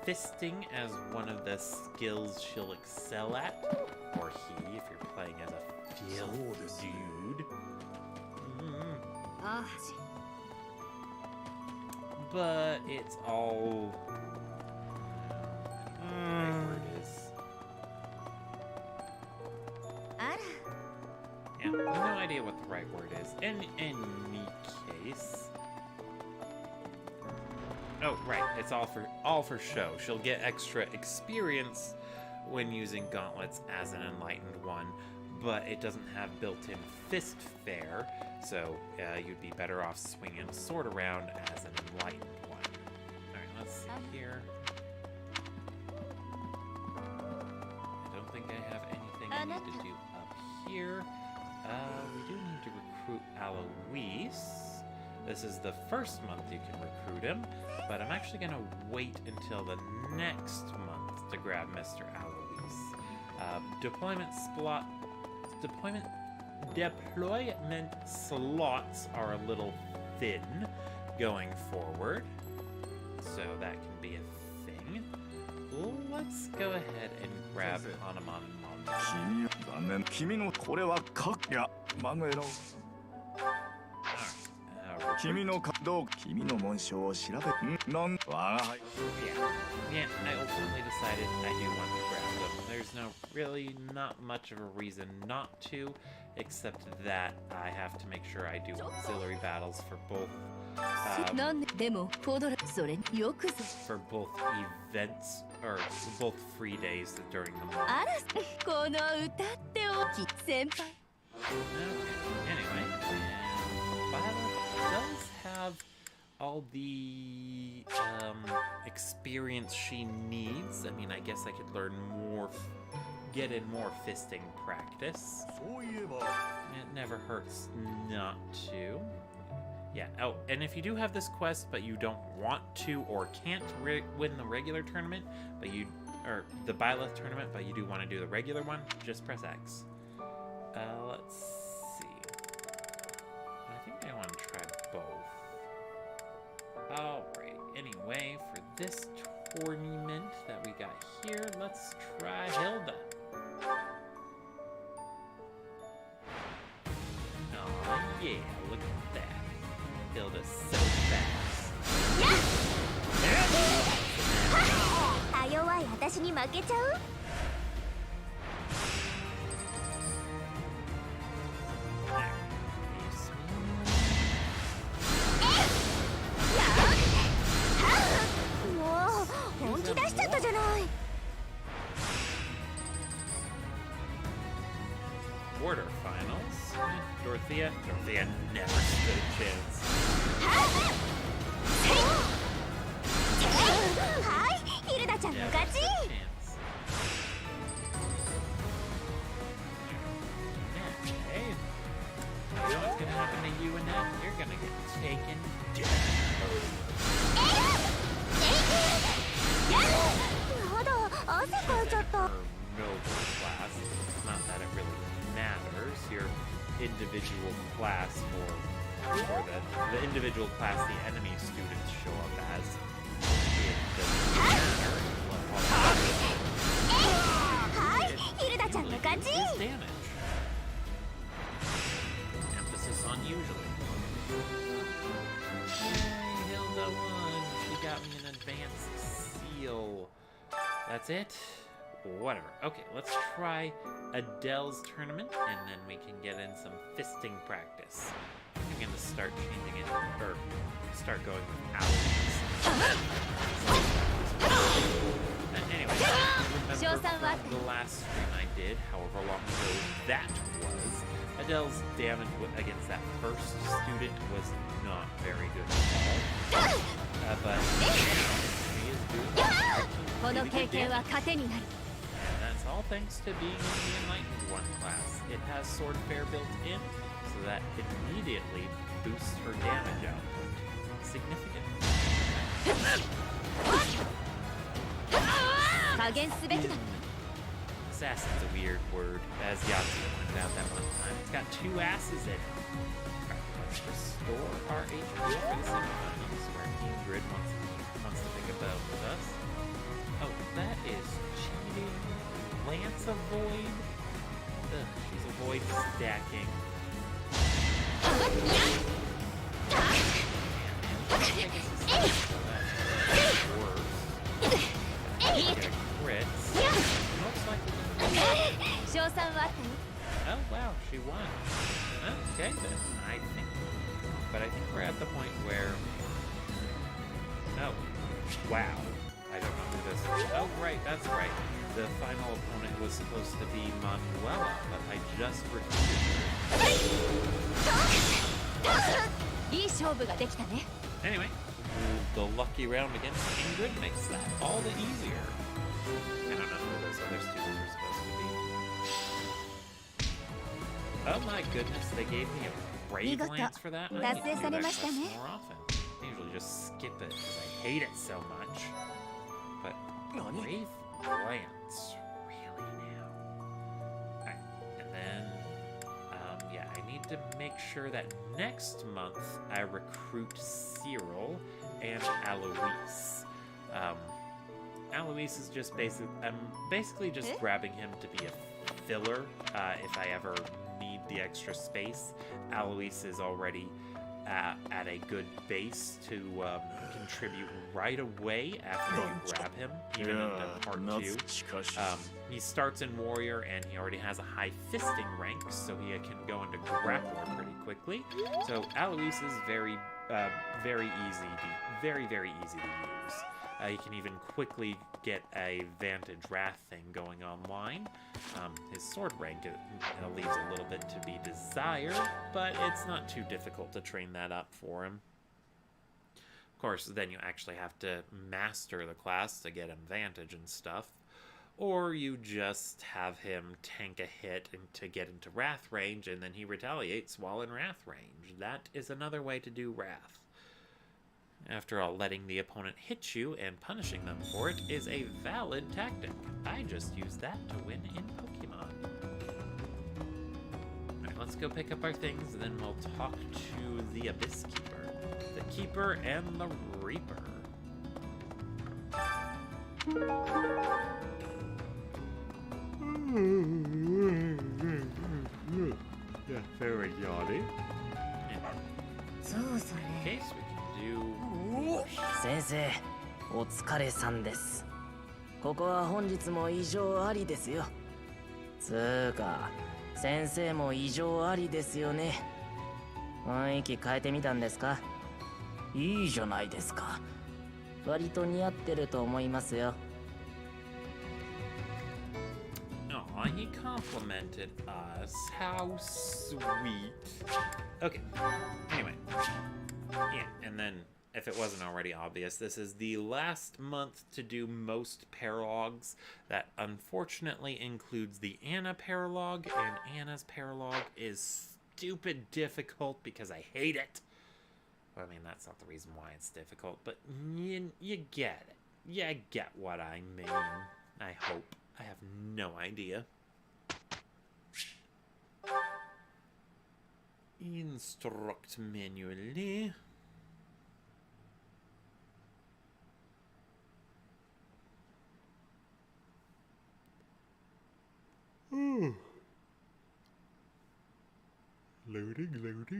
fisting as one of the skills she'll excel at. Or he, if you're playing as a field dude. But it's all... whatever it is. あら Yeah, no idea what the right word is. In any case... Oh, right. It's all for show. She'll get extra experience when using gauntlets as an Enlightened One, but it doesn't have built-in fist fare, so you'd be better off swinging a sword around as an Enlightened One. Alright, let's see here. I don't think I have anything I need to do up here. We do need to recruit Alois. This is the first month you can recruit him, but I'm actually going to wait until the next month to grab Mr. Alois. Deployment slots are a little thin going forward, so that can be a thing. Let's go ahead and grab Hanamon Mon. 君残念君のこれはかいやマヌエロ君のかどう君の紋章を調べなんわあ Yeah, I ultimately decided I do want to grab them. There's not much of a reason not to, except that I have to make sure I do auxiliary battles for both なんでもフォードラそれよくぞ for both events or both free days during the month. あらこの歌っておき先輩 Okay. Anyway, Violet does have all the experience she needs. I mean, I guess I could learn more, get in more fisting practice. そういえば It never hurts not to. Yeah. Oh, and if you do have this quest, but you don't want to or can't win the regular tournament, or the Byleth tournament, but you do want to do the regular one, just press X. Let's see. I think I want to try both. Alright, anyway, for this tournament that we got here, let's try Hilda. Oh yeah, look at that. Hilda's so fast. は弱い私に負けちゃう もう本気出しちゃったじゃない Quarterfinals. Dorothea never stood a chance. はいヒルダちゃんの Never 勝ち stood a chance. of you, Annette, you're gonna get taken down. やだ汗かいちゃった Her noble class. Not that it really matters. Your individual class or the individual class the enemy students show up as. It doesn't matter. What はいヒルダちゃんの勝ち is damage. Emphasis on usually. Yay, Hilda won. She got me an advanced seal. That's it? Whatever. Okay, let's try Adele's tournament, and then we can get in some fisting practice. I'm gonna start changing it, or start going with Aloys. Anyway, remember from the last stream I did, however long ago that was, Adele's damage against that first student was not very good at all. But she is doing この経験は糧になる and that's all thanks to being in the Enlightened One class. It has Sword Fair built in, so that immediately boosts her damage output significantly. 加減すべきだ Assassin's a weird word, as Yahtzee pointed out that one time. It's got 2 asses in it. Alright, let's restore our HP for the semifinals, where Ingrid wants to pick a bow with us. Oh, that is cheating. Lance of Void? Ugh, she's a Void stacking. Crits. Most likely. 賞賛はあったよ Oh wow, she won. Okay then, I think. But I think we're at the point where. Oh, wow. I don't know who this is. Oh right, that's right. The final opponent was supposed to be Manuela, but I just recruited her. いい勝負ができたね Anyway, the lucky round against Ingrid makes that all the easier. I don't know who those other students are supposed to be. Oh my goodness, they gave me a Brave Lance for that? I need to do that quest more often. I usually just skip it because I hate it so much. But Brave Lance, really now? Alright, and then yeah, I need to make sure that next month I recruit Cyril and Alois. Alois is just basically just grabbing him to be a filler if I ever need the extra space. Alois is already at a good base to contribute right away after you grab him, even in part 2. He starts in Warrior and he already has a high fisting rank, so he can go into Grappler pretty quickly. So Alois is very easy to use. You can even quickly get a Vantage Wrath thing going online. His sword rank leaves a little bit to be desired, but it's not too difficult to train that up for him. Of course, then you actually have to master the class to get him Vantage and stuff. Or you just have him tank a hit to get into Wrath range, and then he retaliates while in Wrath range. That is another way to do Wrath. After all, letting the opponent hit you and punishing them for it is a valid tactic. I just use that to win in Pokemon. Alright, let's go pick up our things, and then we'll talk to the Abyss Keeper. The Keeper and the Reaper. Yeah, very yawny. In case we can do... 先生お疲れさんです。ここは本日も異常ありですよ。つーか先生も異常ありですよね。雰囲気変えてみたんですか？いいじゃないですか。割と似合ってると思いますよ。Aw, he complimented us. How sweet. Okay. Anyway. Yeah, and then, if it wasn't already obvious, this is the last month to do most paralogs. That unfortunately includes the Anna paralog, and Anna's paralog is stupid difficult because I hate it. Well, I mean, that's not the reason why it's difficult, but you get it. You get what I mean. I hope. I have no idea. Instruct manually. Loading. I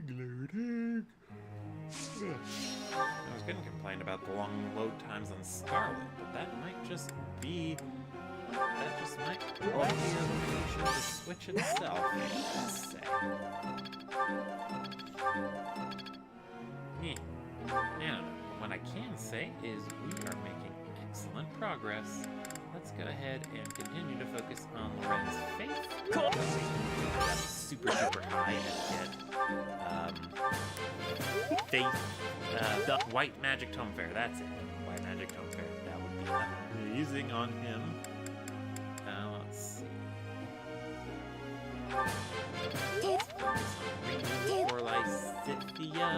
was going to complain about the long load times on Scarlet, but that might just be... That just might be a limitation of the Switch itself, let's say. Now, what I can say is we are making excellent progress. Let's go ahead and continue to focus on Loren's faith. That's super high and get faith. The White Magic Tome Fair, that's it. White Magic Tome Fair. That would be amazing on him. Let's see. For Lysithia,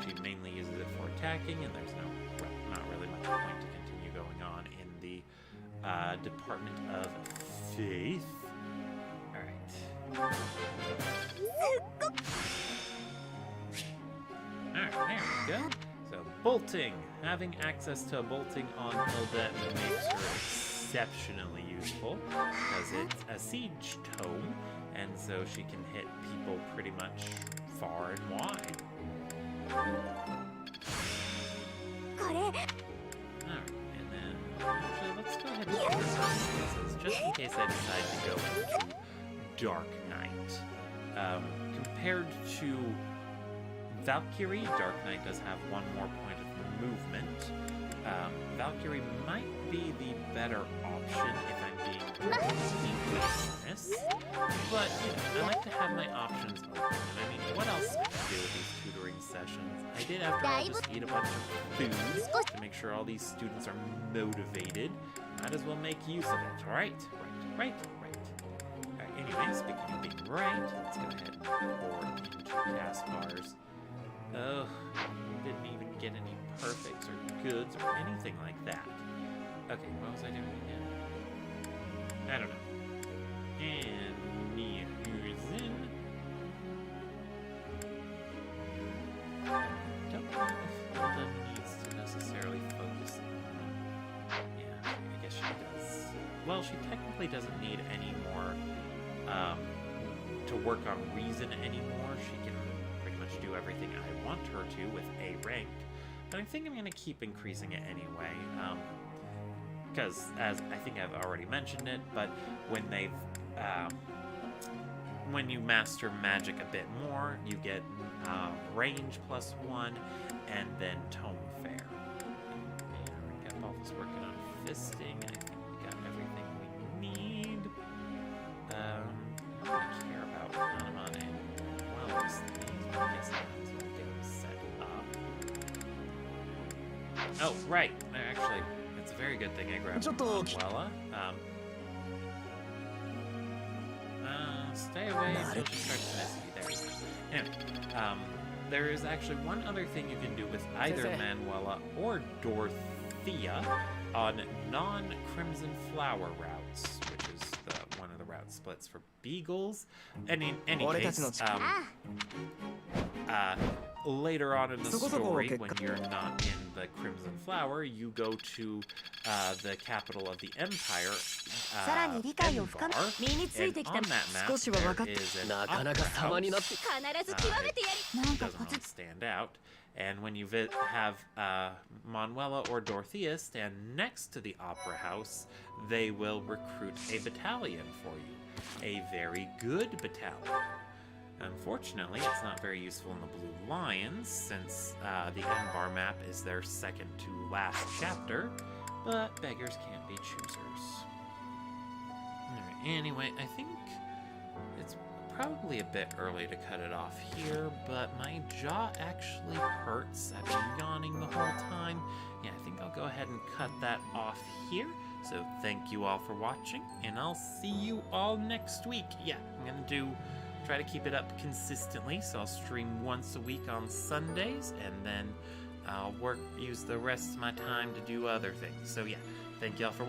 she mainly uses it for attacking, and there's not really much point to continue going on in the Department of Faith. Alright, there we go. So, bolting. Having access to bolting on Hilda makes her exceptionally useful, because it's a siege tome, and so she can hit people pretty much far and wide. Alright, and then actually let's go ahead and do our consequences, just in case I decide to go into Dark Knight. Compared to Valkyrie, Dark Knight does have one more point of movement. Valkyrie might be the better option if I'm being completely honest. But, I like to have my options open. And I mean, what else can I do with these tutoring sessions? I did, after all, just eat a bunch of food to make sure all these students are motivated. Might as well make use of it. Right. Alright, anyway, speaking of being right, let's go ahead and pour into Caspar's. Oh, didn't even get any perfects or goods or anything like that. Okay, what was I doing again? I don't know. And who's in? Don't know if Hilda needs to necessarily focus on... Yeah, I guess she does. Well, she technically doesn't need any more to work on reason anymore. She can pretty much do everything I want her to with A rank. But I think I'm going to keep increasing it anyway. Because, as I think I've already mentioned it, but when they've... when you master magic a bit more, you get range +1, and then Tome Fair. And we got Balthus working on fisting. I think we got everything we need. I don't really care about Hanamane and Wellness things, but I guess I might as well get them set up. Oh, right. Actually, it's a very good thing I grabbed Manuela. Stay away until she starts messing you. There we go. Anyway, there is actually one other thing you can do with either Manuela or Dorothea on non-Crimson Flower routes, which is one of the route splits for Beagles. And in any case, later on in the story, when you're not in the Crimson Flower, you go to the capital of the Empire, Envar, and on that map, there is an opera house. It doesn't really stand out. And when you have Manuela or Dorothea stand next to the opera house, they will recruit a battalion for you. A very good battalion. Unfortunately, it's not very useful in the Blue Lions, since the Envar map is their second to last chapter, but beggars can't be choosers. Alright, anyway, I think it's probably a bit early to cut it off here, but my jaw actually hurts. I've been yawning the whole time. Yeah, I think I'll go ahead and cut that off here. So thank you all for watching, and I'll see you all next week. Yeah, I'm gonna try to keep it up consistently. So I'll stream once a week on Sundays, and then I'll use the rest of my time to do other things. So yeah, thank y'all for watching.